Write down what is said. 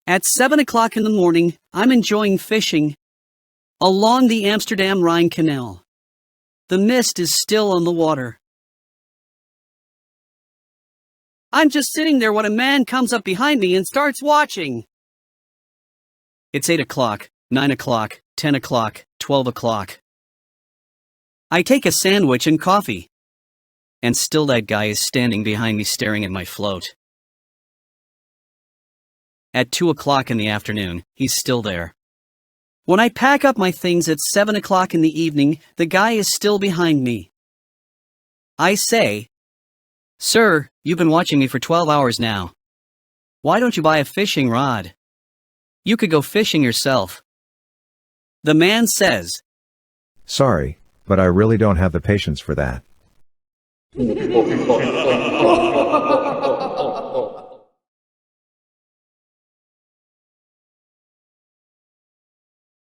At 7 o'clock in the morning, I'm enjoying fishing along the Amsterdam Rhine Canal. The mist is still on the water. I'm just sitting there when a man comes up behind me and starts watching. It's 8 o'clock, 9 o'clock, 10 o'clock, 12 o'clock. I take a sandwich and coffee. And still that guy is standing behind me staring at my float. At 2 o'clock in the afternoon, he's still there. When I pack up my things at 7 o'clock in the evening, the guy is still behind me. I say, "Sir, you've been watching me for 12 hours now. Why don't you buy a fishing rod? You could go fishing yourself." The man says, "Sorry, but I really don't have the patience for that."